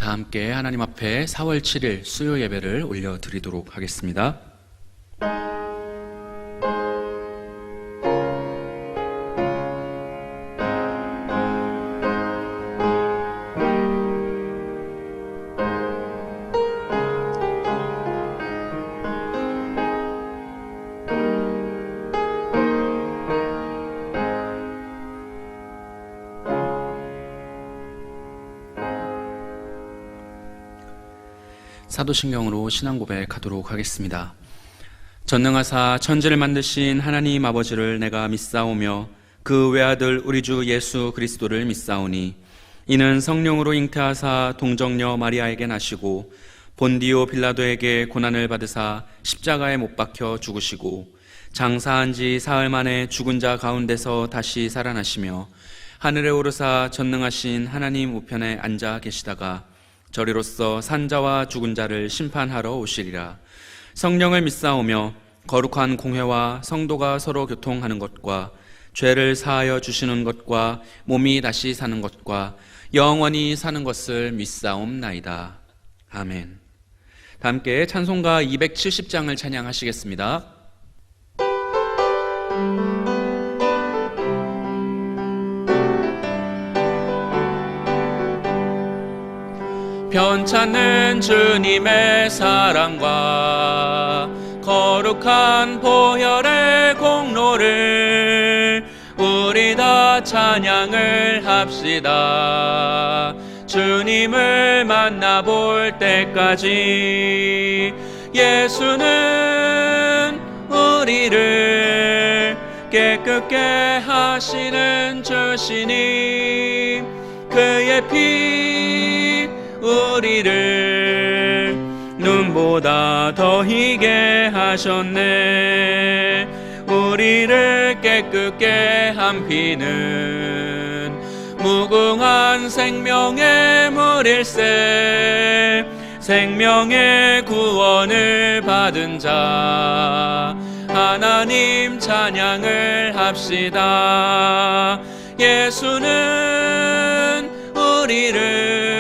다 함께 하나님 앞에 4월 7일 수요 예배를 올려드리도록 하겠습니다. 사도신경으로 신앙 고백하도록 하겠습니다. 전능하사 천지를 만드신 하나님 아버지를 내가 믿사오며 그 외아들 우리 주 예수 그리스도를 믿사오니 이는 성령으로 잉태하사 동정녀 마리아에게 나시고 본디오 빌라도에게 고난을 받으사 십자가에 못 박혀 죽으시고 장사한 지 사흘 만에 죽은 자 가운데서 다시 살아나시며 하늘에 오르사 전능하신 하나님 우편에 앉아 계시다가 저리로서 산자와 죽은 자를 심판하러 오시리라. 성령을 믿사오며 거룩한 공회와 성도가 서로 교통하는 것과 죄를 사하여 주시는 것과 몸이 다시 사는 것과 영원히 사는 것을 믿사옵나이다. 아멘. 다 함께 찬송가 270장을 찬양하시겠습니다. 편찮는 주님의 사랑과 거룩한 보혈의 공로를 우리 다 찬양을 합시다. 주님을 만나볼 때까지 예수는 우리를 깨끗게 하시는 주시니 그의 피 우리를 눈보다 더 희게 하셨네. 우리를 깨끗게 한 피는 무궁한 생명의 물일세. 생명의 구원을 받은 자 하나님 찬양을 합시다. 예수는 우리를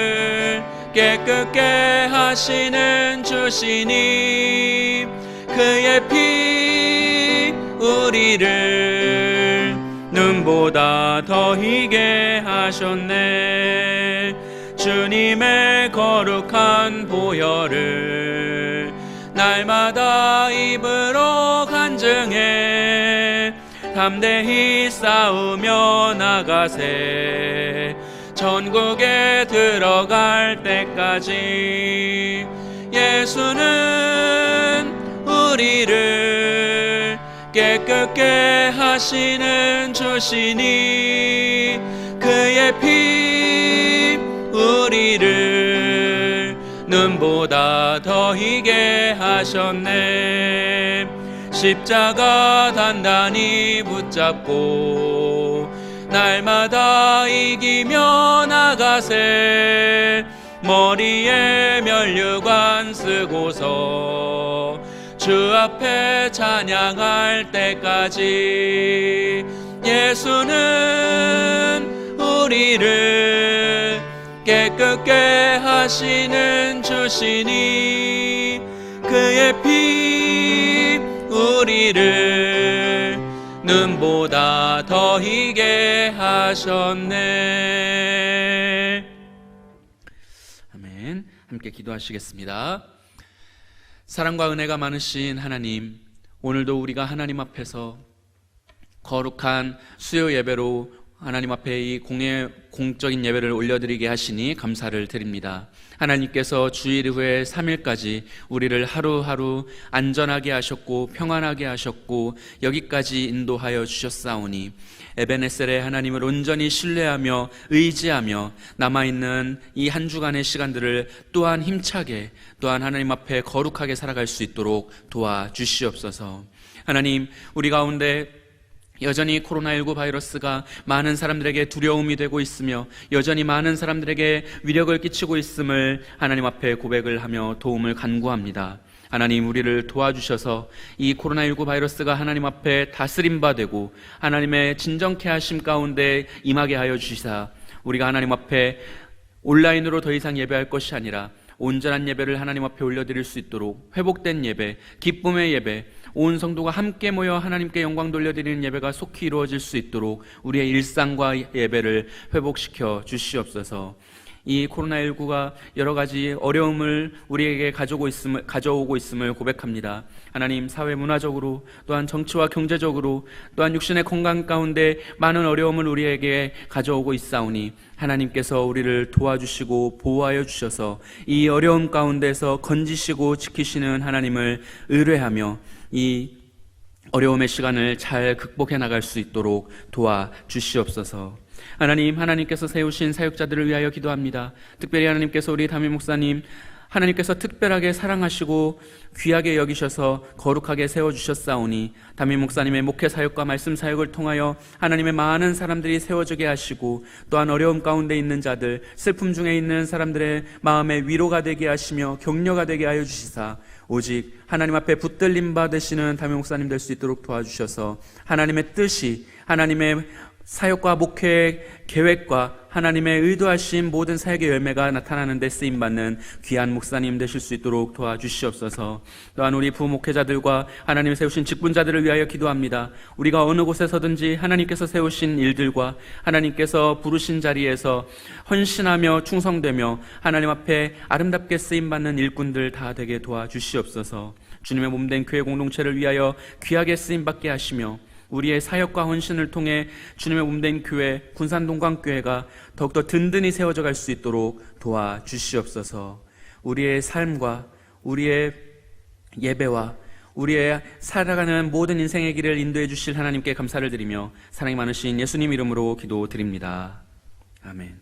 깨끗게 하시는 주시니 그의 피 우리를 눈보다 더 희게 하셨네. 주님의 거룩한 보혈을 날마다 입으로 간증해 담대히 싸우며 나가세. 천국에 들어갈 때까지 예수는 우리를 깨끗게 하시는 주시니 그의 피 우리를 눈보다 더 희게 하셨네. 십자가 단단히 붙잡고 날마다 이기며 나가세. 머리에 면류관 쓰고서 주 앞에 찬양할 때까지 예수는 우리를 깨끗게 하시는 주시니 그의 피 우리를 눈보다 더 희게 하셨네. 아멘. 함께 기도하시겠습니다. 사랑과 은혜가 많으신 하나님, 오늘도 우리가 하나님 앞에서 거룩한 수요 예배로 하나님 앞에 이 공적인 예배를 올려드리게 하시니 감사를 드립니다. 하나님께서 주일 이후에 3일까지 우리를 하루하루 안전하게 하셨고 평안하게 하셨고 여기까지 인도하여 주셨사오니 에베네셀의 하나님을 온전히 신뢰하며 의지하며 남아있는 이 한 주간의 시간들을 또한 힘차게 또한 하나님 앞에 거룩하게 살아갈 수 있도록 도와주시옵소서. 하나님, 우리 가운데 여전히 코로나19 바이러스가 많은 사람들에게 두려움이 되고 있으며 여전히 많은 사람들에게 위력을 끼치고 있음을 하나님 앞에 고백을 하며 도움을 간구합니다. 하나님, 우리를 도와주셔서 이 코로나19 바이러스가 하나님 앞에 다스림 바 되고 하나님의 진정케 하심 가운데 임하게 하여 주시사 우리가 하나님 앞에 온라인으로 더 이상 예배할 것이 아니라 온전한 예배를 하나님 앞에 올려드릴 수 있도록 회복된 예배, 기쁨의 예배, 온 성도가 함께 모여 하나님께 영광 돌려드리는 예배가 속히 이루어질 수 있도록 우리의 일상과 예배를 회복시켜 주시옵소서. 이 코로나19가 여러 가지 어려움을 우리에게 가져오고 있음을 고백합니다. 하나님, 사회 문화적으로 또한 정치와 경제적으로 또한 육신의 건강 가운데 많은 어려움을 우리에게 가져오고 있사오니 하나님께서 우리를 도와주시고 보호하여 주셔서 이 어려움 가운데서 건지시고 지키시는 하나님을 의뢰하며 이 어려움의 시간을 잘 극복해 나갈 수 있도록 도와주시옵소서. 하나님, 하나님께서 세우신 사역자들을 위하여 기도합니다. 특별히 하나님께서 우리 담임 목사님, 하나님께서 특별하게 사랑하시고 귀하게 여기셔서 거룩하게 세워주셨사오니 담임 목사님의 목회 사역과 말씀 사역을 통하여 하나님의 많은 사람들이 세워지게 하시고 또한 어려움 가운데 있는 자들, 슬픔 중에 있는 사람들의 마음에 위로가 되게 하시며 격려가 되게 하여 주시사 오직 하나님 앞에 붙들림 받으시는 담임 목사님 될 수 있도록 도와주셔서 하나님의 뜻이, 하나님의 사역과 목회의 계획과 하나님의 의도하신 모든 사역의 열매가 나타나는 데 쓰임받는 귀한 목사님 되실 수 있도록 도와주시옵소서. 또한 우리 부목회자들과 하나님 세우신 직분자들을 위하여 기도합니다. 우리가 어느 곳에서든지 하나님께서 세우신 일들과 하나님께서 부르신 자리에서 헌신하며 충성되며 하나님 앞에 아름답게 쓰임받는 일꾼들 다 되게 도와주시옵소서. 주님의 몸된 교회 공동체를 위하여 귀하게 쓰임받게 하시며 우리의 사역과 헌신을 통해 주님의 몸된 교회, 군산동광교회가 더욱더 든든히 세워져 갈 수 있도록 도와주시옵소서. 우리의 삶과 우리의 예배와 우리의 살아가는 모든 인생의 길을 인도해 주실 하나님께 감사를 드리며 사랑이 많으신 예수님 이름으로 기도드립니다. 아멘.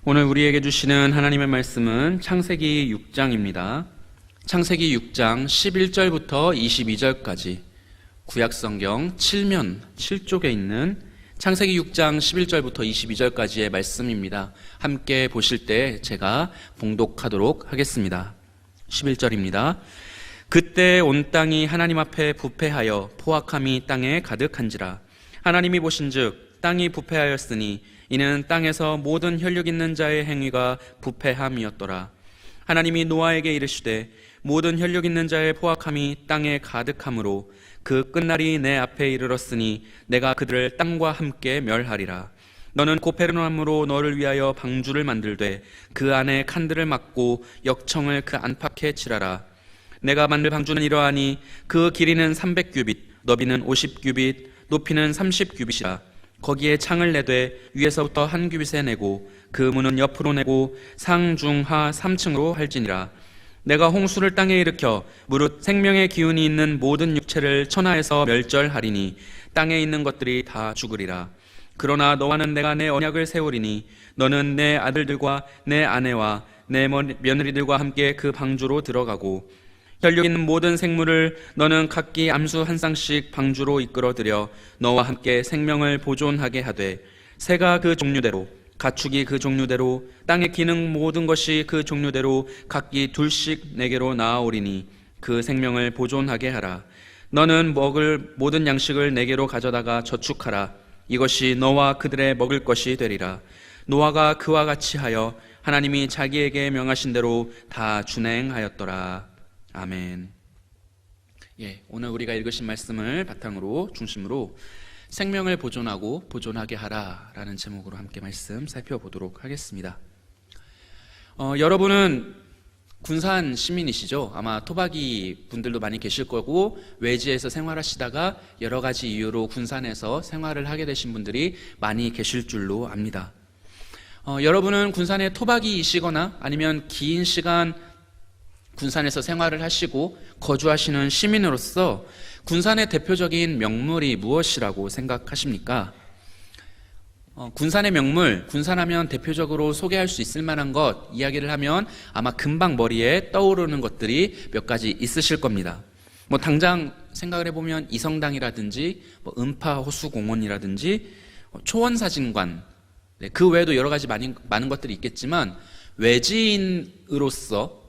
오늘 우리에게 주시는 하나님의 말씀은 창세기 6장입니다. 창세기 6장 11절부터 22절까지 구약성경 7면 7쪽에 있는 창세기 6장 11절부터 22절까지의 말씀입니다. 함께 보실 때 제가 봉독하도록 하겠습니다. 11절입니다. 그때 온 땅이 하나님 앞에 부패하여 포악함이 땅에 가득한지라. 하나님이 보신즉 땅이 부패하였으니 이는 땅에서 모든 혈육 있는 자의 행위가 부패함이었더라. 하나님이 노아에게 이르시되 모든 혈육 있는 자의 포악함이 땅에 가득함으로 그 끝날이 내 앞에 이르렀으니 내가 그들을 땅과 함께 멸하리라. 너는 고페르나움으로 너를 위하여 방주를 만들되 그 안에 칸들을 막고 역청을 그 안팎에 칠하라. 내가 만들 방주는 이러하니 그 길이는 300규빗, 너비는 50규빗, 높이는 30규빗이라. 거기에 창을 내되 위에서부터 한 규빗에 내고 그 문은 옆으로 내고 상중하 3층으로 할지니라. 내가 홍수를 땅에 일으켜 무릇 생명의 기운이 있는 모든 육체를 천하에서 멸절하리니 땅에 있는 것들이 다 죽으리라. 그러나 너와는 내가 내 언약을 세우리니 너는 내 아들들과 내 아내와 내 며느리들과 함께 그 방주로 들어가고 혈육 있는 모든 생물을 너는 각기 암수 한 쌍씩 방주로 이끌어들여 너와 함께 생명을 보존하게 하되 새가 그 종류대로 가축이 그 종류대로 땅의 기능 모든 것이 그 종류대로 각기 둘씩 내게로 나아오리니 그 생명을 보존하게 하라. 너는 먹을 모든 양식을 내게로 가져다가 저축하라. 이것이 너와 그들의 먹을 것이 되리라. 노아가 그와 같이 하여 하나님이 자기에게 명하신 대로 다 준행하였더라. 아멘. 오늘 우리가 읽으신 말씀을 바탕으로 중심으로 생명을 보존하고 보존하게 하라 라는 제목으로 함께 말씀 살펴보도록 하겠습니다. 여러분은 군산 시민이시죠? 아마 토박이 분들도 많이 계실 거고 외지에서 생활하시다가 여러 가지 이유로 군산에서 생활을 하게 되신 분들이 많이 계실 줄로 압니다. 여러분은 군산의 토박이이시거나 아니면 긴 시간 군산에서 생활을 하시고 거주하시는 시민으로서 군산의 대표적인 명물이 무엇이라고 생각하십니까? 군산의 명물, 군산하면 대표적으로 소개할 수 있을 만한 것 이야기를 하면 아마 금방 머리에 떠오르는 것들이 몇 가지 있으실 겁니다. 당장 생각을 해보면 이성당이라든지 음파 호수공원이라든지 초원사진관, 그 외에도 여러 가지 많은 것들이 있겠지만 외지인으로서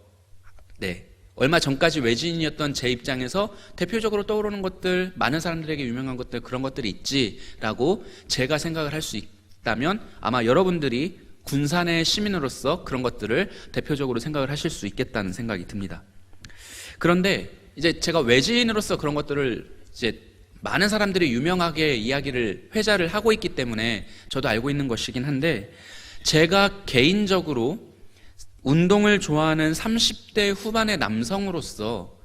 얼마 전까지 외지인이었던 제 입장에서 대표적으로 떠오르는 것들, 많은 사람들에게 유명한 것들, 그런 것들이 있지라고 제가 생각을 할 수 있다면 아마 여러분들이 군산의 시민으로서 그런 것들을 대표적으로 생각을 하실 수 있겠다는 생각이 듭니다. 그런데 이제 제가 외지인으로서 그런 것들을 이제 많은 사람들이 유명하게 이야기를 회자를 하고 있기 때문에 저도 알고 있는 것이긴 한데, 제가 개인적으로 운동을 좋아하는 30대 후반의 남성으로서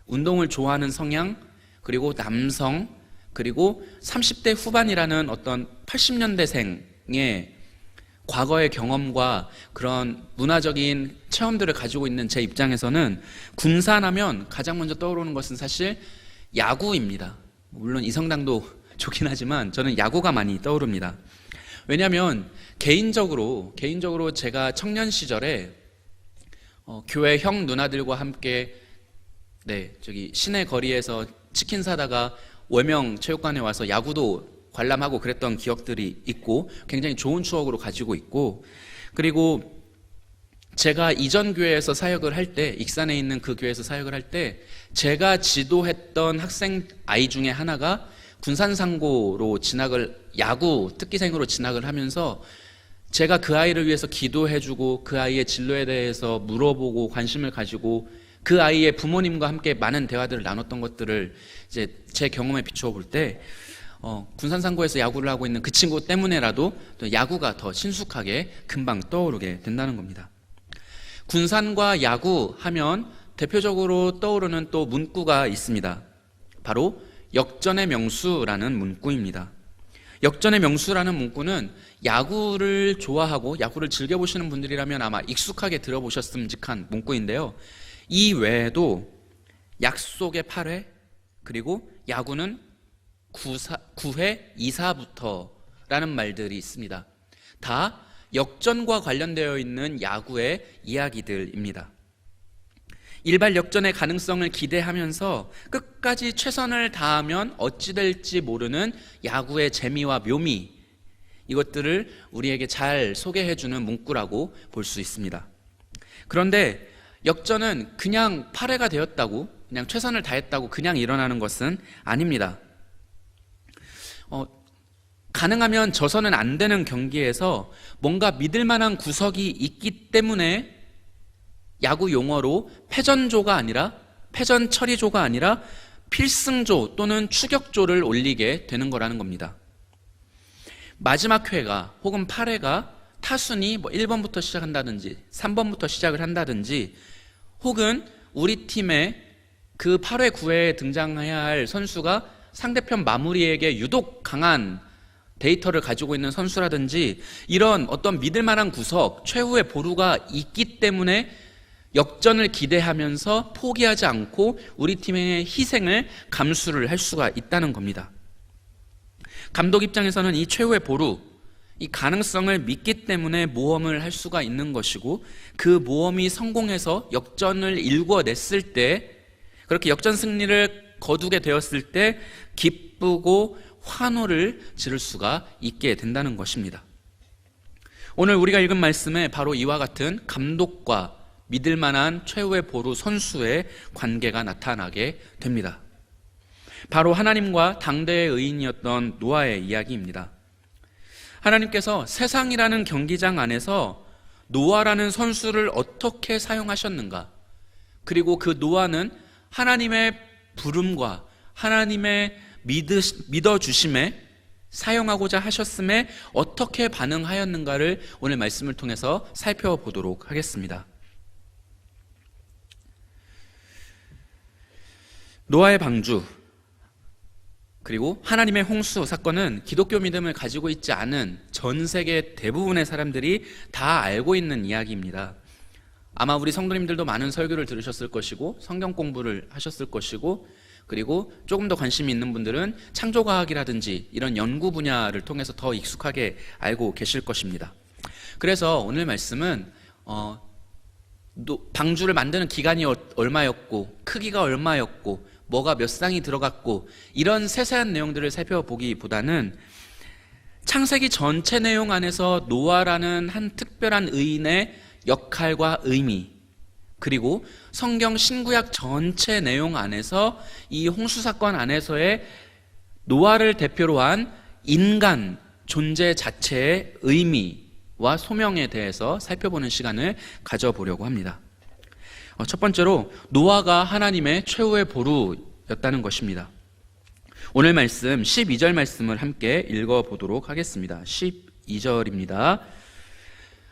운동을 좋아하는 성향, 그리고 남성, 그리고 30대 후반이라는 어떤 80년대생의 과거의 경험과 그런 문화적인 체험들을 가지고 있는 제 입장에서는 군산하면 가장 먼저 떠오르는 것은 사실 야구입니다. 물론 이성당도 좋긴 하지만 저는 야구가 많이 떠오릅니다. 왜냐하면 개인적으로 제가 청년 시절에 교회 형 누나들과 함께 시내 거리에서 치킨 사다가 월명 체육관에 와서 야구도 관람하고 그랬던 기억들이 있고 굉장히 좋은 추억으로 가지고 있고, 그리고 제가 이전 교회에서 사역을 할 때, 익산에 있는 그 교회에서 사역을 할 때 제가 지도했던 학생 아이 중에 하나가 군산상고로 야구 특기생으로 진학을 하면서 제가 그 아이를 위해서 기도해주고 그 아이의 진로에 대해서 물어보고 관심을 가지고 그 아이의 부모님과 함께 많은 대화들을 나눴던 것들을 이제 제 경험에 비추어 볼 때 군산상고에서 야구를 하고 있는 그 친구 때문에라도 또 야구가 더 친숙하게 금방 떠오르게 된다는 겁니다. 군산과 야구 하면 대표적으로 떠오르는 또 문구가 있습니다. 바로 역전의 명수라는 문구입니다. 역전의 명수라는 문구는 야구를 좋아하고 야구를 즐겨보시는 분들이라면 아마 익숙하게 들어보셨음직한 문구인데요. 이 외에도 약속의 8회, 그리고 야구는 9회 2사부터 라는 말들이 있습니다. 다 역전과 관련되어 있는 야구의 이야기들입니다. 일발 역전의 가능성을 기대하면서 끝까지 최선을 다하면 어찌 될지 모르는 야구의 재미와 묘미, 이것들을 우리에게 잘 소개해주는 문구라고 볼 수 있습니다. 그런데 역전은 그냥 8회가 되었다고, 그냥 최선을 다했다고 그냥 일어나는 것은 아닙니다. 가능하면 져서는 안 되는 경기에서 뭔가 믿을 만한 구석이 있기 때문에 야구 용어로 패전 처리조가 아니라 필승조 또는 추격조를 올리게 되는 거라는 겁니다. 마지막 회가 혹은 8회가 타순이 1번부터 시작한다든지 3번부터 시작을 한다든지, 혹은 우리 팀의 그 8회 9회에 등장해야 할 선수가 상대편 마무리에게 유독 강한 데이터를 가지고 있는 선수라든지, 이런 어떤 믿을 만한 구석, 최후의 보루가 있기 때문에 역전을 기대하면서 포기하지 않고 우리 팀의 희생을 감수를 할 수가 있다는 겁니다. 감독 입장에서는 이 최후의 보루, 이 가능성을 믿기 때문에 모험을 할 수가 있는 것이고, 그 모험이 성공해서 역전을 일궈냈을 때, 그렇게 역전 승리를 거두게 되었을 때 기쁘고 환호를 지를 수가 있게 된다는 것입니다. 오늘 우리가 읽은 말씀에 바로 이와 같은 감독과 믿을 만한 최후의 보루 선수의 관계가 나타나게 됩니다. 바로 하나님과 당대의 의인이었던 노아의 이야기입니다. 하나님께서 세상이라는 경기장 안에서 노아라는 선수를 어떻게 사용하셨는가, 그리고 그 노아는 하나님의 부름과 하나님의 믿어주심에 사용하고자 하셨음에 어떻게 반응하였는가를 오늘 말씀을 통해서 살펴보도록 하겠습니다. 노아의 방주, 그리고 하나님의 홍수 사건은 기독교 믿음을 가지고 있지 않은 전 세계 대부분의 사람들이 다 알고 있는 이야기입니다. 아마 우리 성도님들도 많은 설교를 들으셨을 것이고 성경 공부를 하셨을 것이고, 그리고 조금 더 관심이 있는 분들은 창조과학이라든지 이런 연구 분야를 통해서 더 익숙하게 알고 계실 것입니다. 그래서 오늘 말씀은 방주를 만드는 기간이 얼마였고 크기가 얼마였고 뭐가 몇 쌍이 들어갔고 이런 세세한 내용들을 살펴보기보다는 창세기 전체 내용 안에서 노아라는 한 특별한 의인의 역할과 의미, 그리고 성경 신구약 전체 내용 안에서 이 홍수 사건 안에서의 노아를 대표로 한 인간 존재 자체의 의미와 소명에 대해서 살펴보는 시간을 가져보려고 합니다. 첫 번째로 노아가 하나님의 최후의 보루였다는 것입니다. 오늘 말씀 12절 말씀을 함께 읽어보도록 하겠습니다. 12절입니다.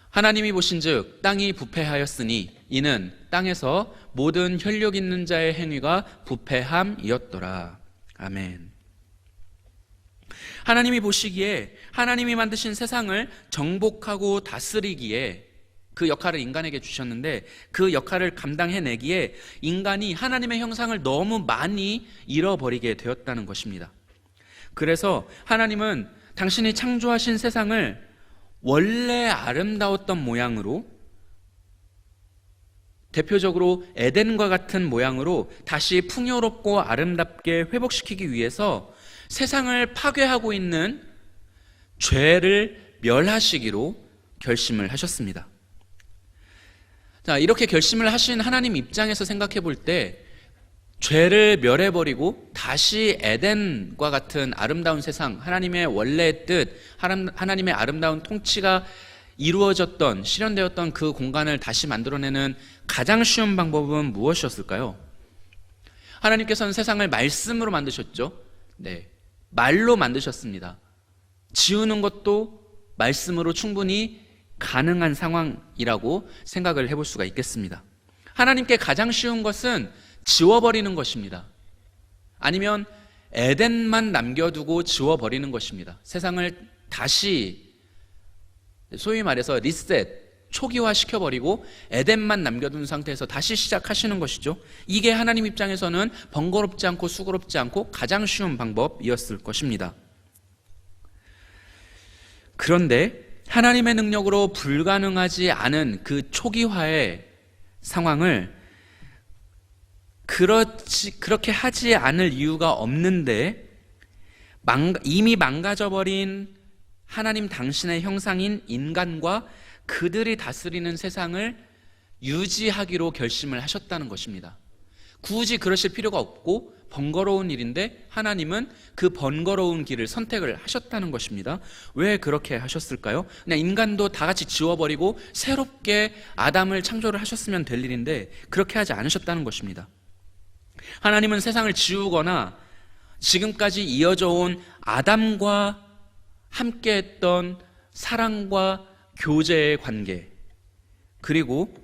하나님이 보신즉 땅이 부패하였으니 이는 땅에서 모든 혈육 있는 자의 행위가 부패함이었더라. 아멘. 하나님이 보시기에 하나님이 만드신 세상을 정복하고 다스리기에 그 역할을 인간에게 주셨는데 그 역할을 감당해내기에 인간이 하나님의 형상을 너무 많이 잃어버리게 되었다는 것입니다. 그래서 하나님은 당신이 창조하신 세상을 원래 아름다웠던 모양으로, 대표적으로 에덴과 같은 모양으로 다시 풍요롭고 아름답게 회복시키기 위해서 세상을 파괴하고 있는 죄를 멸하시기로 결심을 하셨습니다. 자, 이렇게 결심을 하신 하나님 입장에서 생각해 볼 때 죄를 멸해버리고 다시 에덴과 같은 아름다운 세상, 하나님의 원래의 뜻, 하나님의 아름다운 통치가 이루어졌던, 실현되었던 그 공간을 다시 만들어내는 가장 쉬운 방법은 무엇이었을까요? 하나님께서는 세상을 말씀으로 만드셨죠. 네, 말로 만드셨습니다. 지우는 것도 말씀으로 충분히 가능한 상황이라고 생각을 해볼 수가 있겠습니다. 하나님께 가장 쉬운 것은 지워버리는 것입니다. 아니면 에덴만 남겨두고 지워버리는 것입니다. 세상을 다시 소위 말해서 리셋, 초기화 시켜버리고 에덴만 남겨둔 상태에서 다시 시작하시는 것이죠. 이게 하나님 입장에서는 번거롭지 않고 수고롭지 않고 가장 쉬운 방법이었을 것입니다. 그런데 하나님의 능력으로 불가능하지 않은 그 초기화의 상황을 그렇게 하지 않을 이유가 없는데 이미 망가져버린 하나님 당신의 형상인 인간과 그들이 다스리는 세상을 유지하기로 결심을 하셨다는 것입니다. 굳이 그러실 필요가 없고 번거로운 일인데 하나님은 그 번거로운 길을 선택을 하셨다는 것입니다. 왜 그렇게 하셨을까요? 그냥 인간도 다 같이 지워버리고 새롭게 아담을 창조를 하셨으면 될 일인데 그렇게 하지 않으셨다는 것입니다. 하나님은 세상을 지우거나 지금까지 이어져 온 아담과 함께했던 사랑과 교제의 관계, 그리고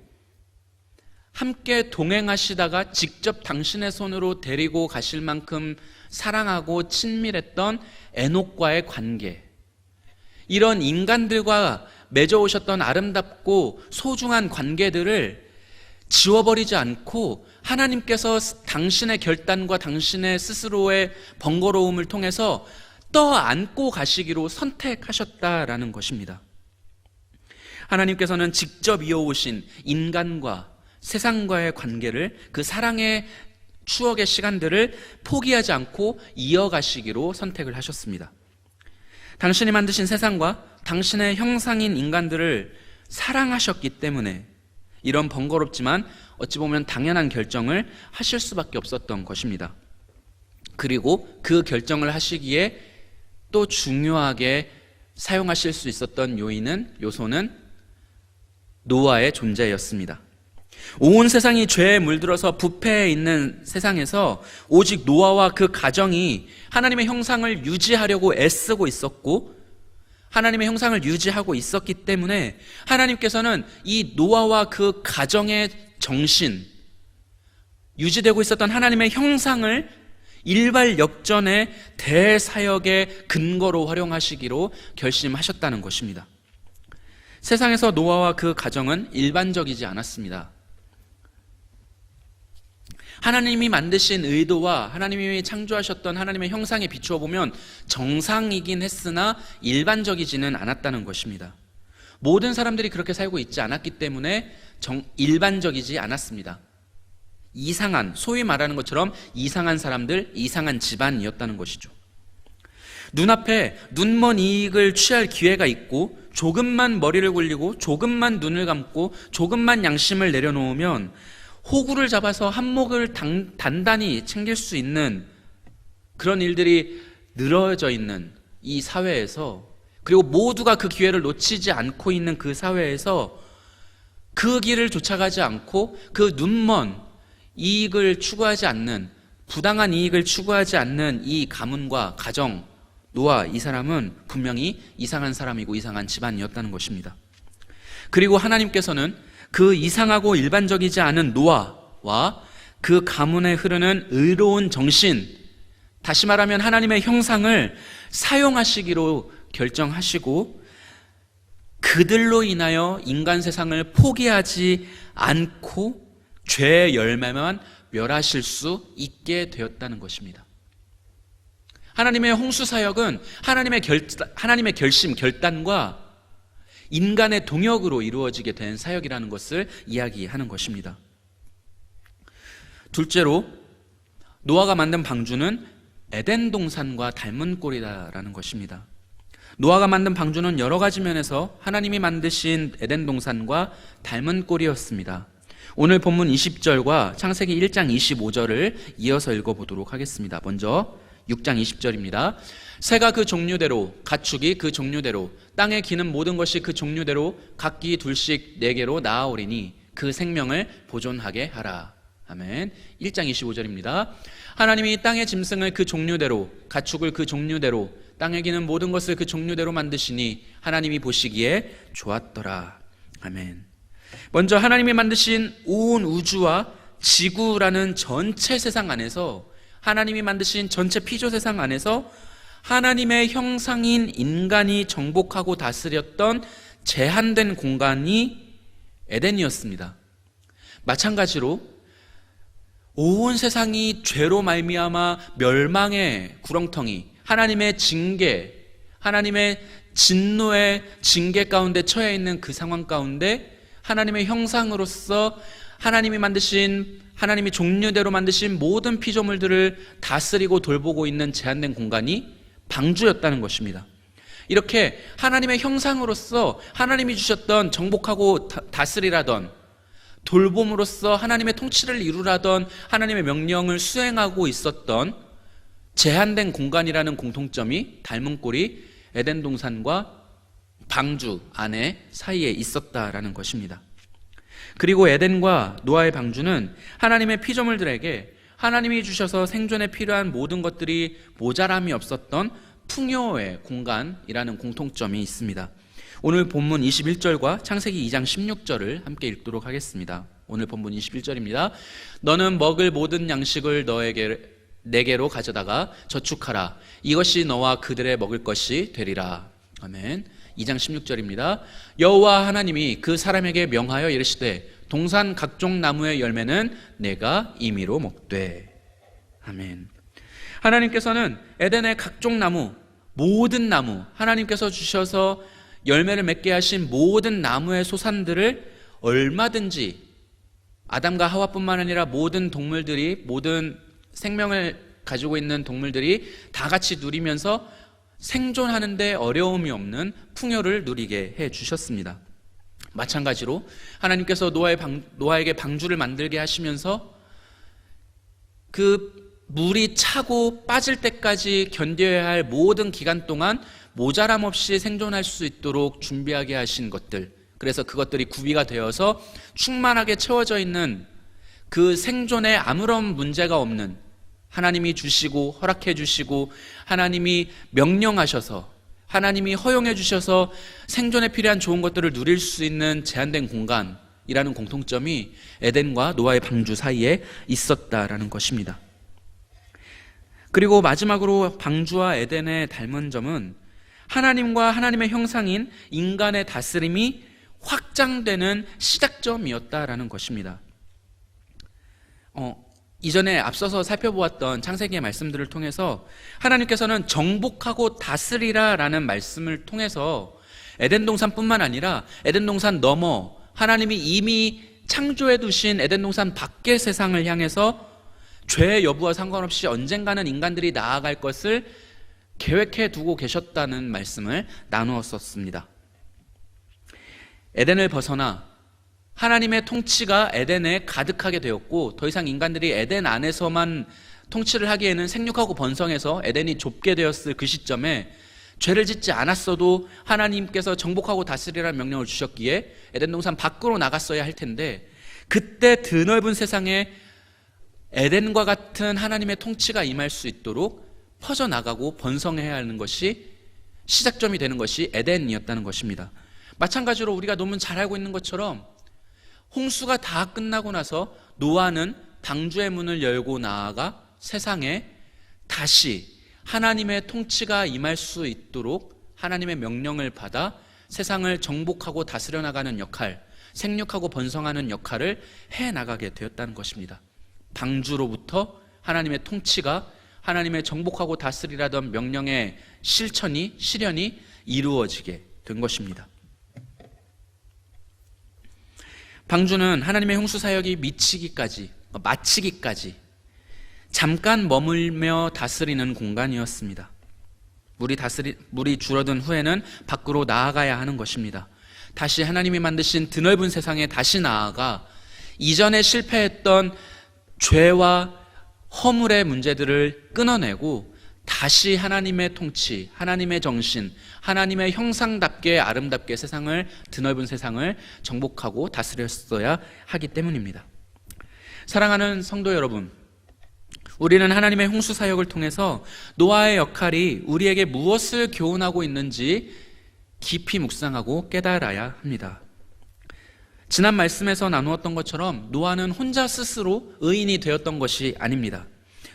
함께 동행하시다가 직접 당신의 손으로 데리고 가실 만큼 사랑하고 친밀했던 에녹과의 관계, 이런 인간들과 맺어오셨던 아름답고 소중한 관계들을 지워버리지 않고 하나님께서 당신의 결단과 당신의 스스로의 번거로움을 통해서 떠안고 가시기로 선택하셨다라는 것입니다. 하나님께서는 직접 이어오신 인간과 세상과의 관계를, 그 사랑의 추억의 시간들을 포기하지 않고 이어가시기로 선택을 하셨습니다. 당신이 만드신 세상과 당신의 형상인 인간들을 사랑하셨기 때문에 이런 번거롭지만 어찌 보면 당연한 결정을 하실 수밖에 없었던 것입니다. 그리고 그 결정을 하시기에 또 중요하게 사용하실 수 있었던 요소는 노아의 존재였습니다. 온 세상이 죄에 물들어서 부패해 있는 세상에서 오직 노아와 그 가정이 하나님의 형상을 유지하려고 애쓰고 있었고 하나님의 형상을 유지하고 있었기 때문에 하나님께서는 이 노아와 그 가정의 정신, 유지되고 있었던 하나님의 형상을 일발 역전의 대사역의 근거로 활용하시기로 결심하셨다는 것입니다. 세상에서 노아와 그 가정은 일반적이지 않았습니다. 하나님이 만드신 의도와 하나님이 창조하셨던 하나님의 형상에 비추어 보면 정상이긴 했으나 일반적이지는 않았다는 것입니다. 모든 사람들이 그렇게 살고 있지 않았기 때문에 일반적이지 않았습니다. 이상한, 소위 말하는 것처럼 이상한 사람들, 이상한 집안이었다는 것이죠. 눈앞에 눈먼 이익을 취할 기회가 있고 조금만 머리를 굴리고 조금만 눈을 감고 조금만 양심을 내려놓으면 호구를 잡아서 한몫을 단단히 챙길 수 있는 그런 일들이 늘어져 있는 이 사회에서, 그리고 모두가 그 기회를 놓치지 않고 있는 그 사회에서 그 길을 쫓아가지 않고 그 눈먼 이익을 추구하지 않는, 부당한 이익을 추구하지 않는 이 가문과 가정, 노아, 이 사람은 분명히 이상한 사람이고 이상한 집안이었다는 것입니다. 그리고 하나님께서는 그 이상하고 일반적이지 않은 노아와 그 가문에 흐르는 의로운 정신, 다시 말하면 하나님의 형상을 사용하시기로 결정하시고 그들로 인하여 인간 세상을 포기하지 않고 죄의 열매만 멸하실 수 있게 되었다는 것입니다. 하나님의 홍수 사역은 하나님의 결심, 결단과 인간의 동역으로 이루어지게 된 사역이라는 것을 이야기하는 것입니다. 둘째로, 노아가 만든 방주는 에덴 동산과 닮은 꼴이다라는 것입니다. 노아가 만든 방주는 여러 가지 면에서 하나님이 만드신 에덴 동산과 닮은 꼴이었습니다. 오늘 본문 20절과 창세기 1장 25절을 이어서 읽어보도록 하겠습니다. 먼저 6장 20절입니다. 새가 그 종류대로, 가축이 그 종류대로, 땅에 기는 모든 것이 그 종류대로 각기 둘씩 네개로 낳아오리니 그 생명을 보존하게 하라. 아멘. 1장 25절입니다. 하나님이 땅의 짐승을 그 종류대로, 가축을 그 종류대로, 땅에 기는 모든 것을 그 종류대로 만드시니 하나님이 보시기에 좋았더라. 아멘. 먼저 하나님이 만드신 온 우주와 지구라는 전체 세상 안에서, 하나님이 만드신 전체 피조 세상 안에서 하나님의 형상인 인간이 정복하고 다스렸던 제한된 공간이 에덴이었습니다. 마찬가지로 온 세상이 죄로 말미암아 멸망의 구렁텅이, 하나님의 징계, 하나님의 진노의 징계 가운데 처해 있는 그 상황 가운데 하나님의 형상으로서 하나님이 종류대로 만드신 모든 피조물들을 다스리고 돌보고 있는 제한된 공간이 방주였다는 것입니다. 이렇게 하나님의 형상으로서 하나님이 주셨던 정복하고 다스리라던, 돌봄으로써 하나님의 통치를 이루라던 하나님의 명령을 수행하고 있었던 제한된 공간이라는 공통점이 닮은 꼴이 에덴 동산과 방주 안에 사이에 있었다라는 것입니다. 그리고 에덴과 노아의 방주는 하나님의 피조물들에게 하나님이 주셔서 생존에 필요한 모든 것들이 모자람이 없었던 풍요의 공간이라는 공통점이 있습니다. 오늘 본문 21절과 창세기 2장 16절을 함께 읽도록 하겠습니다. 오늘 본문 21절입니다. 너는 먹을 모든 양식을 내게로 가져다가 저축하라. 이것이 너와 그들의 먹을 것이 되리라. 아멘. 2장 16절입니다. 여호와 하나님이 그 사람에게 명하여 이르시되 동산 각종 나무의 열매는 내가 임의로 먹되. 아멘. 하나님께서는 에덴의 각종 나무, 모든 나무, 하나님께서 주셔서 열매를 맺게 하신 모든 나무의 소산들을 얼마든지 아담과 하와뿐만 아니라 모든 동물들이, 모든 생명을 가지고 있는 동물들이 다 같이 누리면서 생존하는데 어려움이 없는 풍요를 누리게 해 주셨습니다. 마찬가지로 하나님께서 노아에게 방주를 만들게 하시면서 그 물이 차고 빠질 때까지 견뎌야 할 모든 기간 동안 모자람 없이 생존할 수 있도록 준비하게 하신 것들, 그래서 그것들이 구비가 되어서 충만하게 채워져 있는 그 생존에 아무런 문제가 없는, 하나님이 주시고 허락해 주시고 하나님이 명령하셔서, 하나님이 허용해 주셔서 생존에 필요한 좋은 것들을 누릴 수 있는 제한된 공간이라는 공통점이 에덴과 노아의 방주 사이에 있었다라는 것입니다. 그리고 마지막으로 방주와 에덴의 닮은 점은 하나님과 하나님의 형상인 인간의 다스림이 확장되는 시작점이었다라는 것입니다. 이전에 앞서서 살펴보았던 창세기의 말씀들을 통해서 하나님께서는 정복하고 다스리라 라는 말씀을 통해서 에덴 동산뿐만 아니라 에덴 동산 넘어 하나님이 이미 창조해 두신 에덴 동산 밖의 세상을 향해서 죄의 여부와 상관없이 언젠가는 인간들이 나아갈 것을 계획해 두고 계셨다는 말씀을 나누었었습니다. 에덴을 벗어나 하나님의 통치가 에덴에 가득하게 되었고 더 이상 인간들이 에덴 안에서만 통치를 하기에는 생육하고 번성해서 에덴이 좁게 되었을 그 시점에 죄를 짓지 않았어도 하나님께서 정복하고 다스리라는 명령을 주셨기에 에덴 동산 밖으로 나갔어야 할 텐데, 그때 드넓은 세상에 에덴과 같은 하나님의 통치가 임할 수 있도록 퍼져나가고 번성해야 하는 것이 시작점이 되는 것이 에덴이었다는 것입니다. 마찬가지로 우리가 너무 잘 알고 있는 것처럼 홍수가 다 끝나고 나서 노아는 방주의 문을 열고 나아가 세상에 다시 하나님의 통치가 임할 수 있도록 하나님의 명령을 받아 세상을 정복하고 다스려 나가는 역할, 생육하고 번성하는 역할을 해나가게 되었다는 것입니다. 방주로부터 하나님의 통치가, 하나님의 정복하고 다스리라던 명령의 실현이 이루어지게 된 것입니다. 방주는 하나님의 홍수 사역이 마치기까지 잠깐 머물며 다스리는 공간이었습니다. 물이 줄어든 후에는 밖으로 나아가야 하는 것입니다. 다시 하나님이 만드신 드넓은 세상에 다시 나아가 이전에 실패했던 죄와 허물의 문제들을 끊어내고 다시 하나님의 통치, 하나님의 정신, 하나님의 형상답게 아름답게 드넓은 세상을 정복하고 다스렸어야 하기 때문입니다. 사랑하는 성도 여러분, 우리는 하나님의 홍수 사역을 통해서 노아의 역할이 우리에게 무엇을 교훈하고 있는지 깊이 묵상하고 깨달아야 합니다. 지난 말씀에서 나누었던 것처럼 노아는 혼자 스스로 의인이 되었던 것이 아닙니다.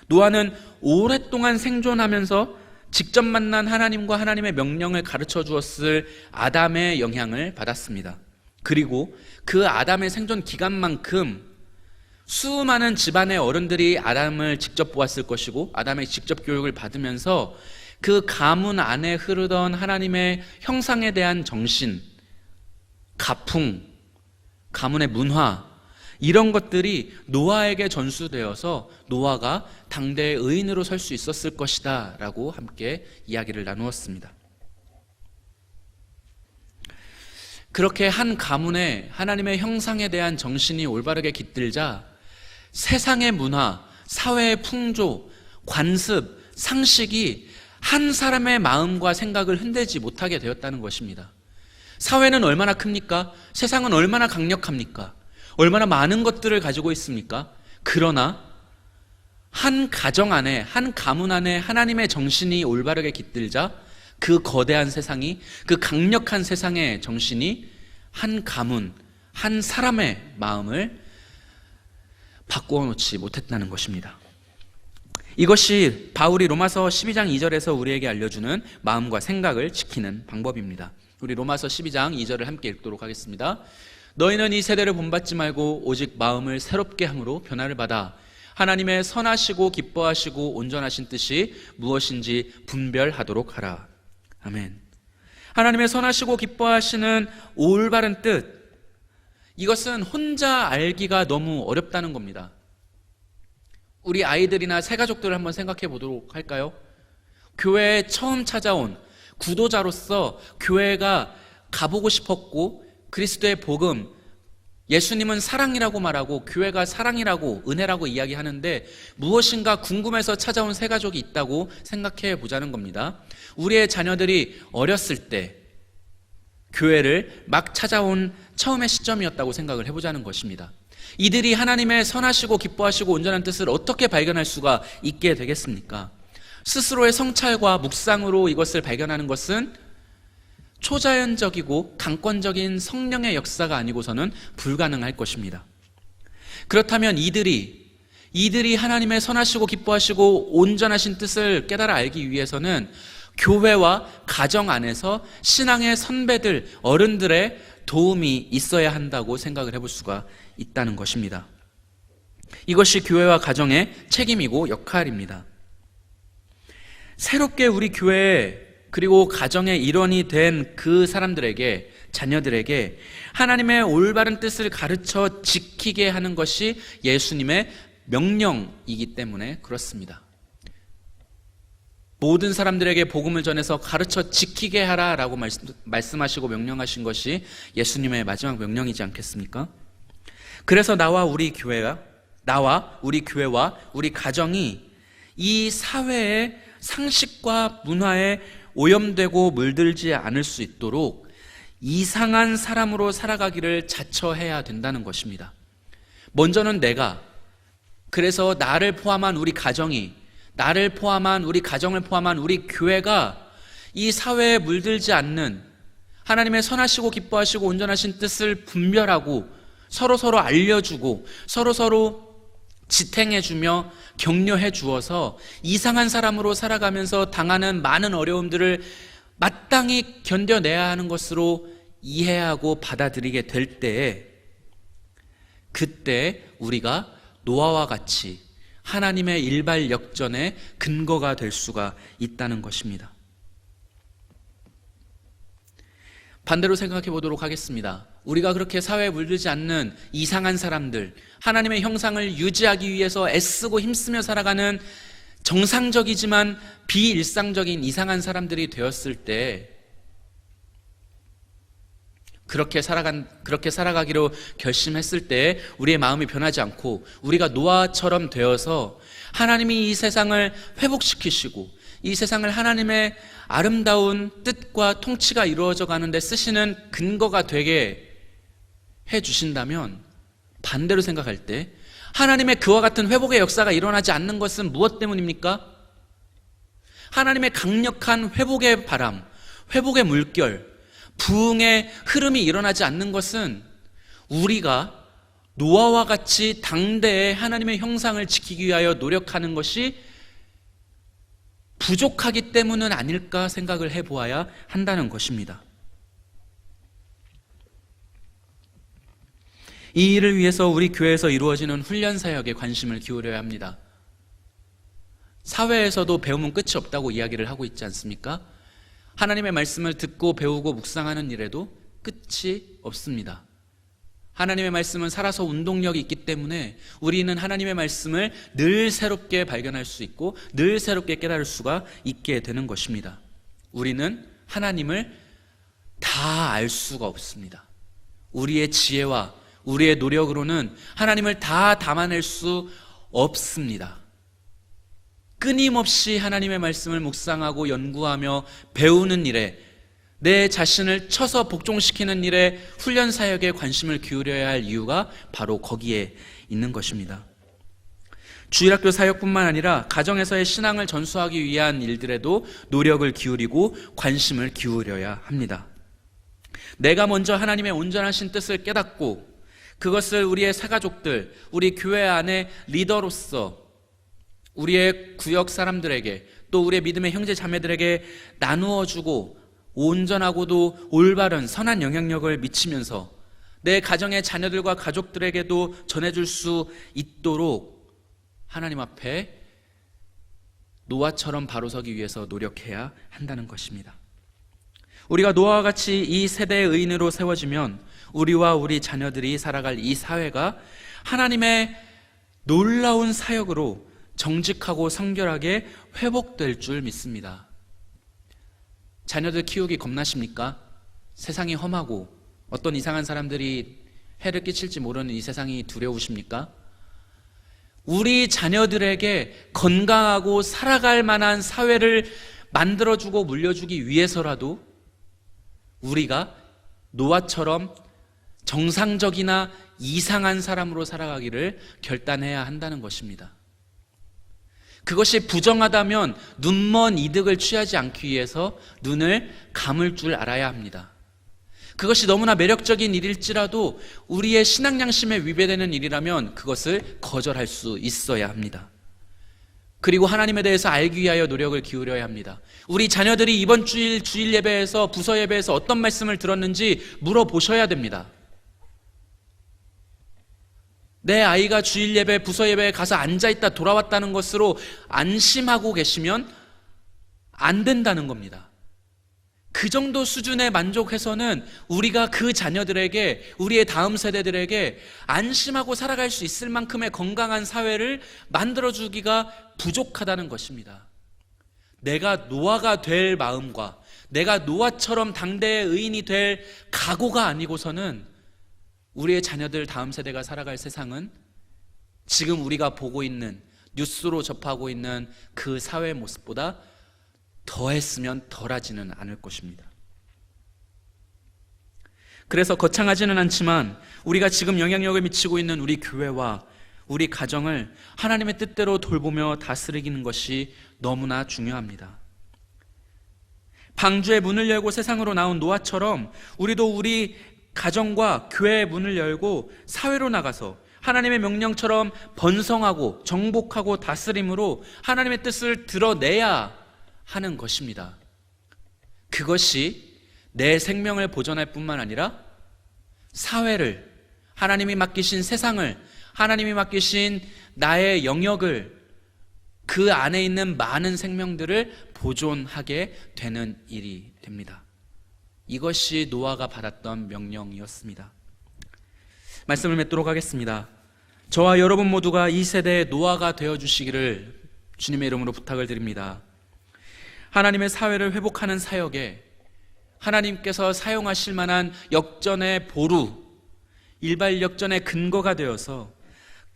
노아는 오랫동안 생존하면서 직접 만난 하나님과 하나님의 명령을 가르쳐 주었을 아담의 영향을 받았습니다. 그리고 그 아담의 생존 기간만큼 수많은 집안의 어른들이 아담을 직접 보았을 것이고 아담의 직접 교육을 받으면서 그 가문 안에 흐르던 하나님의 형상에 대한 정신, 가풍, 가문의 문화, 이런 것들이 노아에게 전수되어서 노아가 당대의 의인으로 설 수 있었을 것이다 라고 함께 이야기를 나누었습니다. 그렇게 한 가문에 하나님의 형상에 대한 정신이 올바르게 깃들자 세상의 문화, 사회의 풍조, 관습, 상식이 한 사람의 마음과 생각을 흔들지 못하게 되었다는 것입니다. 사회는 얼마나 큽니까? 세상은 얼마나 강력합니까? 얼마나 많은 것들을 가지고 있습니까? 그러나 한 가정 안에, 한 가문 안에 하나님의 정신이 올바르게 깃들자 그 거대한 세상이, 그 강력한 세상의 정신이 한 가문, 한 사람의 마음을 바꾸어 놓지 못했다는 것입니다. 이것이 바울이 로마서 12장 2절에서 우리에게 알려주는 마음과 생각을 지키는 방법입니다. 우리 로마서 12장 2절을 함께 읽도록 하겠습니다. 너희는 이 세대를 본받지 말고 오직 마음을 새롭게 함으로 변화를 받아 하나님의 선하시고 기뻐하시고 온전하신 뜻이 무엇인지 분별하도록 하라. 아멘. 하나님의 선하시고 기뻐하시는 올바른 뜻, 이것은 혼자 알기가 너무 어렵다는 겁니다. 우리 아이들이나 새가족들을 한번 생각해 보도록 할까요? 교회에 처음 찾아온 구도자로서 교회가 가보고 싶었고 그리스도의 복음, 예수님은 사랑이라고 말하고 교회가 사랑이라고 은혜라고 이야기하는데 무엇인가 궁금해서 찾아온 새가족이 있다고 생각해 보자는 겁니다. 우리의 자녀들이 어렸을 때 교회를 막 찾아온 처음의 시점이었다고 생각을 해보자는 것입니다. 이들이 하나님의 선하시고 기뻐하시고 온전한 뜻을 어떻게 발견할 수가 있게 되겠습니까? 스스로의 성찰과 묵상으로 이것을 발견하는 것은 초자연적이고 강권적인 성령의 역사가 아니고서는 불가능할 것입니다. 그렇다면 이들이 하나님의 선하시고 기뻐하시고 온전하신 뜻을 깨달아 알기 위해서는 교회와 가정 안에서 신앙의 선배들, 어른들의 도움이 있어야 한다고 생각을 해볼 수가 있다는 것입니다. 이것이 교회와 가정의 책임이고 역할입니다. 새롭게 우리 교회 그리고 가정의 일원이 된 그 사람들에게, 자녀들에게 하나님의 올바른 뜻을 가르쳐 지키게 하는 것이 예수님의 명령이기 때문에 그렇습니다. 모든 사람들에게 복음을 전해서 가르쳐 지키게 하라라고 말씀하시고 명령하신 것이 예수님의 마지막 명령이지 않겠습니까? 그래서 나와 우리 교회와 우리 가정이 이 사회의 상식과 문화에 오염되고 물들지 않을 수 있도록 이상한 사람으로 살아가기를 자처해야 된다는 것입니다. 먼저는 내가, 그래서 나를 포함한 우리 가정이, 나를 포함한 우리 가정을 포함한 우리 교회가 이 사회에 물들지 않는 하나님의 선하시고 기뻐하시고 온전하신 뜻을 분별하고 서로서로 알려주고 서로서로 지탱해주며 격려해 주어서 이상한 사람으로 살아가면서 당하는 많은 어려움들을 마땅히 견뎌내야 하는 것으로 이해하고 받아들이게 될 때에, 그때 우리가 노아와 같이 하나님의 일발 역전의 근거가 될 수가 있다는 것입니다. 반대로 생각해 보도록 하겠습니다. 우리가 그렇게 사회에 물들지 않는 이상한 사람들, 하나님의 형상을 유지하기 위해서 애쓰고 힘쓰며 살아가는 정상적이지만 비일상적인 이상한 사람들이 되었을 때, 그렇게 살아가기로 결심했을 때 우리의 마음이 변하지 않고 우리가 노아처럼 되어서 하나님이 이 세상을 회복시키시고 이 세상을 하나님의 아름다운 뜻과 통치가 이루어져 가는데 쓰시는 근거가 되게 해주신다면, 반대로 생각할 때 하나님의 그와 같은 회복의 역사가 일어나지 않는 것은 무엇 때문입니까? 하나님의 강력한 회복의 바람, 회복의 물결, 부흥의 흐름이 일어나지 않는 것은 우리가 노아와 같이 당대의 하나님의 형상을 지키기 위하여 노력하는 것이 부족하기 때문은 아닐까 생각을 해보아야 한다는 것입니다. 이 일을 위해서 우리 교회에서 이루어지는 훈련 사역에 관심을 기울여야 합니다. 사회에서도 배움은 끝이 없다고 이야기를 하고 있지 않습니까? 하나님의 말씀을 듣고 배우고 묵상하는 일에도 끝이 없습니다. 하나님의 말씀은 살아서 운동력이 있기 때문에 우리는 하나님의 말씀을 늘 새롭게 발견할 수 있고 늘 새롭게 깨달을 수가 있게 되는 것입니다. 우리는 하나님을 다 알 수가 없습니다. 우리의 지혜와 우리의 노력으로는 하나님을 다 담아낼 수 없습니다. 끊임없이 하나님의 말씀을 묵상하고 연구하며 배우는 일에, 내 자신을 쳐서 복종시키는 일에 훈련 사역에 관심을 기울여야 할 이유가 바로 거기에 있는 것입니다. 주일학교 사역뿐만 아니라 가정에서의 신앙을 전수하기 위한 일들에도 노력을 기울이고 관심을 기울여야 합니다. 내가 먼저 하나님의 온전하신 뜻을 깨닫고 그것을 우리의 사가족들, 우리 교회 안의 리더로서 우리의 구역 사람들에게, 또 우리의 믿음의 형제 자매들에게 나누어주고 온전하고도 올바른 선한 영향력을 미치면서 내 가정의 자녀들과 가족들에게도 전해줄 수 있도록 하나님 앞에 노아처럼 바로 서기 위해서 노력해야 한다는 것입니다. 우리가 노아와 같이 이 세대의 의인으로 세워지면 우리와 우리 자녀들이 살아갈 이 사회가 하나님의 놀라운 사역으로 정직하고 성결하게 회복될 줄 믿습니다. 자녀들 키우기 겁나십니까? 세상이 험하고 어떤 이상한 사람들이 해를 끼칠지 모르는 이 세상이 두려우십니까? 우리 자녀들에게 건강하고 살아갈 만한 사회를 만들어주고 물려주기 위해서라도 우리가 노아처럼 정상적이나 이상한 사람으로 살아가기를 결단해야 한다는 것입니다. 그것이 부정하다면 눈먼 이득을 취하지 않기 위해서 눈을 감을 줄 알아야 합니다. 그것이 너무나 매력적인 일일지라도 우리의 신앙 양심에 위배되는 일이라면 그것을 거절할 수 있어야 합니다. 그리고 하나님에 대해서 알기 위하여 노력을 기울여야 합니다. 우리 자녀들이 이번 주일 예배에서, 부서 예배에서 어떤 말씀을 들었는지 물어보셔야 됩니다. 내 아이가 주일 예배, 부서 예배에 가서 앉아있다 돌아왔다는 것으로 안심하고 계시면 안 된다는 겁니다. 그 정도 수준에 만족해서는 우리가 그 자녀들에게, 우리의 다음 세대들에게 안심하고 살아갈 수 있을 만큼의 건강한 사회를 만들어주기가 부족하다는 것입니다. 내가 노아가 될 마음과 내가 노아처럼 당대의 의인이 될 각오가 아니고서는 우리의 자녀들 다음 세대가 살아갈 세상은 지금 우리가 보고 있는, 뉴스로 접하고 있는 그 사회의 모습보다 더했으면 덜하지는 않을 것입니다. 그래서 거창하지는 않지만 우리가 지금 영향력을 미치고 있는 우리 교회와 우리 가정을 하나님의 뜻대로 돌보며 다스리는 것이 너무나 중요합니다. 방주의 문을 열고 세상으로 나온 노아처럼 우리도 우리 가정과 교회의 문을 열고 사회로 나가서 하나님의 명령처럼 번성하고 정복하고 다스림으로 하나님의 뜻을 드러내야 하는 것입니다. 그것이 내 생명을 보존할 뿐만 아니라 사회를, 하나님이 맡기신 세상을, 하나님이 맡기신 나의 영역을, 그 안에 있는 많은 생명들을 보존하게 되는 일이 됩니다. 이것이 노아가 받았던 명령이었습니다. 말씀을 맺도록 하겠습니다. 저와 여러분 모두가 이 세대의 노아가 되어주시기를 주님의 이름으로 부탁을 드립니다. 하나님의 사회를 회복하는 사역에 하나님께서 사용하실 만한 역전의 보루, 일발 역전의 근거가 되어서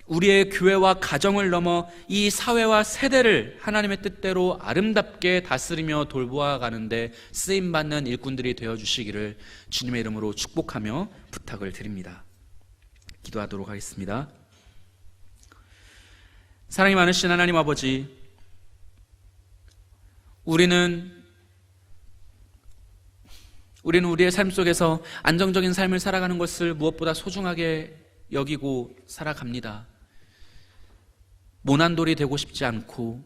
우리의 교회와 가정을 넘어 이 사회와 세대를 하나님의 뜻대로 아름답게 다스리며 돌보아가는데 쓰임받는 일꾼들이 되어주시기를 주님의 이름으로 축복하며 부탁을 드립니다. 기도하도록 하겠습니다. 사랑이 많으신 하나님 아버지, 우리는 우리의 삶 속에서 안정적인 삶을 살아가는 것을 무엇보다 소중하게 여기고 살아갑니다. 모난돌이 되고 싶지 않고,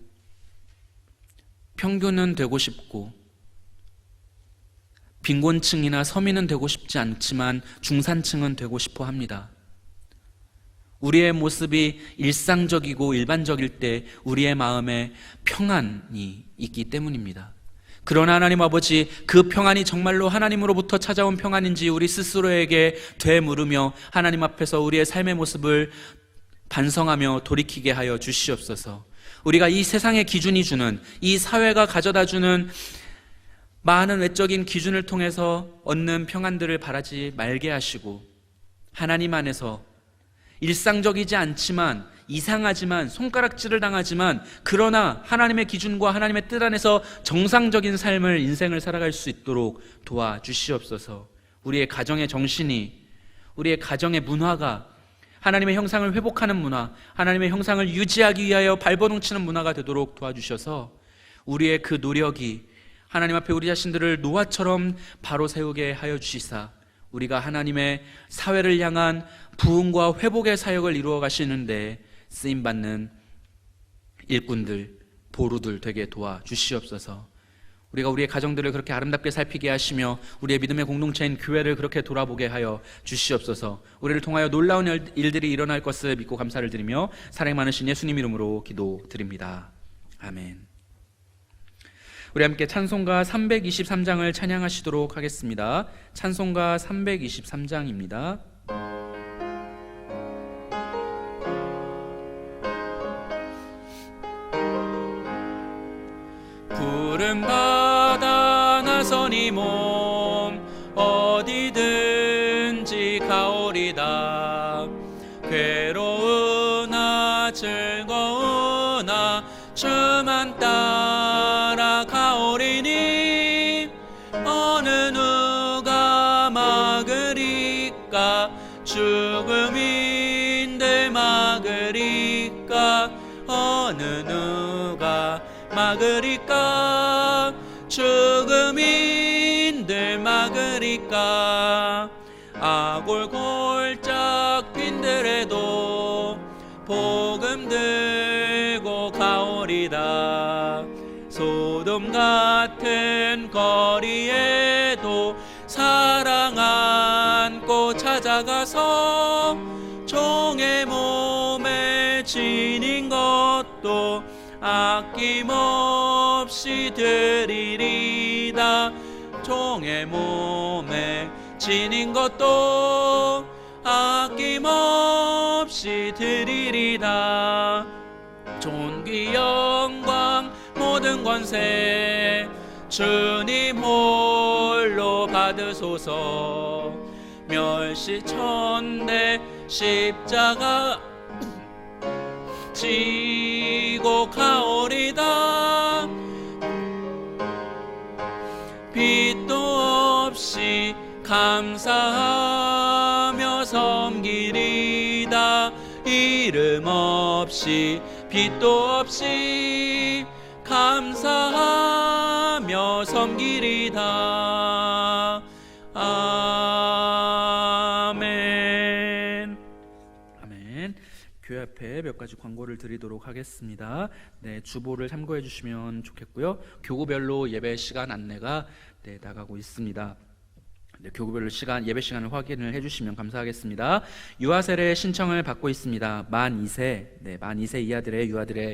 평균은 되고 싶고, 빈곤층이나 서민은 되고 싶지 않지만 중산층은 되고 싶어 합니다. 우리의 모습이 일상적이고 일반적일 때 우리의 마음에 평안이 있기 때문입니다. 그러나 하나님 아버지, 그 평안이 정말로 하나님으로부터 찾아온 평안인지 우리 스스로에게 되물으며 하나님 앞에서 우리의 삶의 모습을 반성하며 돌이키게 하여 주시옵소서. 우리가 이 세상의 기준이 주는, 이 사회가 가져다 주는 많은 외적인 기준을 통해서 얻는 평안들을 바라지 말게 하시고, 하나님 안에서 일상적이지 않지만, 이상하지만, 손가락질을 당하지만, 그러나 하나님의 기준과 하나님의 뜻 안에서 정상적인 삶을, 인생을 살아갈 수 있도록 도와주시옵소서. 우리의 가정의 정신이, 우리의 가정의 문화가 하나님의 형상을 회복하는 문화, 하나님의 형상을 유지하기 위하여 발버둥치는 문화가 되도록 도와주셔서 우리의 그 노력이 하나님 앞에 우리 자신들을 노아처럼 바로 세우게 하여 주시사 우리가 하나님의 사회를 향한 부흥과 회복의 사역을 이루어 가시는데 쓰임받는 일꾼들, 보루들 되게 도와주시옵소서. 우리가 우리의 가정들을 그렇게 아름답게 살피게 하시며 우리의 믿음의 공동체인 교회를 그렇게 돌아보게 하여 주시옵소서. 우리를 통하여 놀라운 일들이 일어날 것을 믿고 감사를 드리며 사랑이 많으신 예수님 이름으로 기도드립니다. 아멘. 우리 함께 찬송가 323장을 찬양하시도록 하겠습니다. 찬송가 323장입니다. 푸른 바다 나서니 몸 어디든지 가오리다. 괴로우나 즐거우나 주만 따라 가오리니 어느 누가 막으리까. 죽음인들 막으리까. 어느 누가 막으리까. 죽음인들 막으리까. 아골 골짝 빈들에도 복음 들고 가오리다. 소돔 같은 거리에도 사랑 안고 찾아가서 종의 내 몸에 지닌 것도 아낌없이 드리리다. 종의 몸에 지닌 것도 아낌없이 드리리다. 존귀 영광 모든 권세 주님 홀로 받으소서. 멸시천대 십자가 지고 가오리다. 빛도 없이 감사하며 섬기리다. 이름 없이 빛도 없이 감사하며 섬기리다. 아멘. 아멘. 교회 앞에 몇 가지 광고를 드리도록 하겠습니다. 네, 주보를 참고해 주시면 좋겠고요. 교구별로 예배 시간 안내가 나가고 있습니다. 네, 교구별로 예배 시간을 확인을 해주시면 감사하겠습니다. 유아세례 신청을 받고 있습니다. 만 2세 이하들의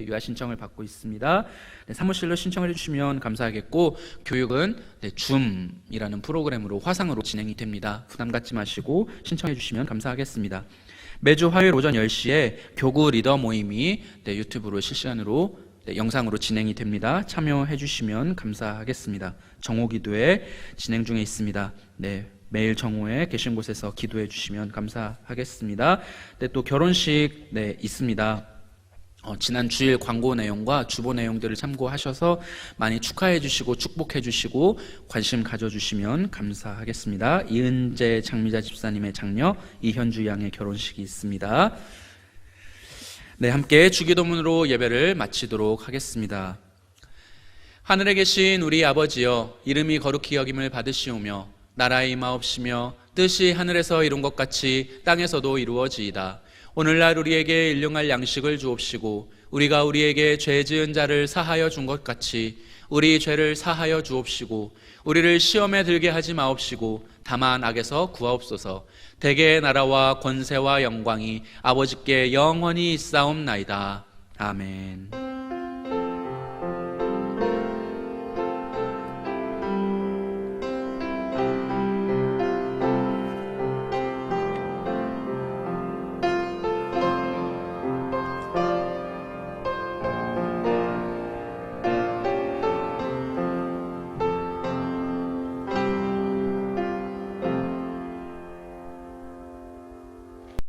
유아 신청을 받고 있습니다. 네, 사무실로 신청을 해주시면 감사하겠고, 교육은 줌이라는 프로그램으로 화상으로 진행이 됩니다. 부담 갖지 마시고 신청해 주시면 감사하겠습니다. 매주 화요일 오전 10시에 교구 리더 모임이 유튜브로 실시간으로 영상으로 진행이 됩니다. 참여해 주시면 감사하겠습니다. 정오기도회 진행 중에 있습니다. 네, 매일 정오에 계신 곳에서 기도해 주시면 감사하겠습니다. 네, 또 결혼식 있습니다. 지난 주일 광고 내용과 주보 내용들을 참고하셔서 많이 축하해 주시고 축복해 주시고 관심 가져주시면 감사하겠습니다. 이은재 장미자 집사님의 장녀 이현주 양의 결혼식이 있습니다. 네, 함께 주기도문으로 예배를 마치도록 하겠습니다. 하늘에 계신 우리 아버지여, 이름이 거룩히 여김을 받으시오며 나라의 임하옵시며 뜻이 하늘에서 이룬 것 같이 땅에서도 이루어지이다. 오늘날 우리에게 일용할 양식을 주옵시고 우리가 우리에게 죄 지은 자를 사하여 준 것 같이 우리 죄를 사하여 주옵시고 우리를 시험에 들게 하지 마옵시고 다만 악에서 구하옵소서. 대개의 나라와 권세와 영광이 아버지께 영원히 있사옵나이다. 아멘.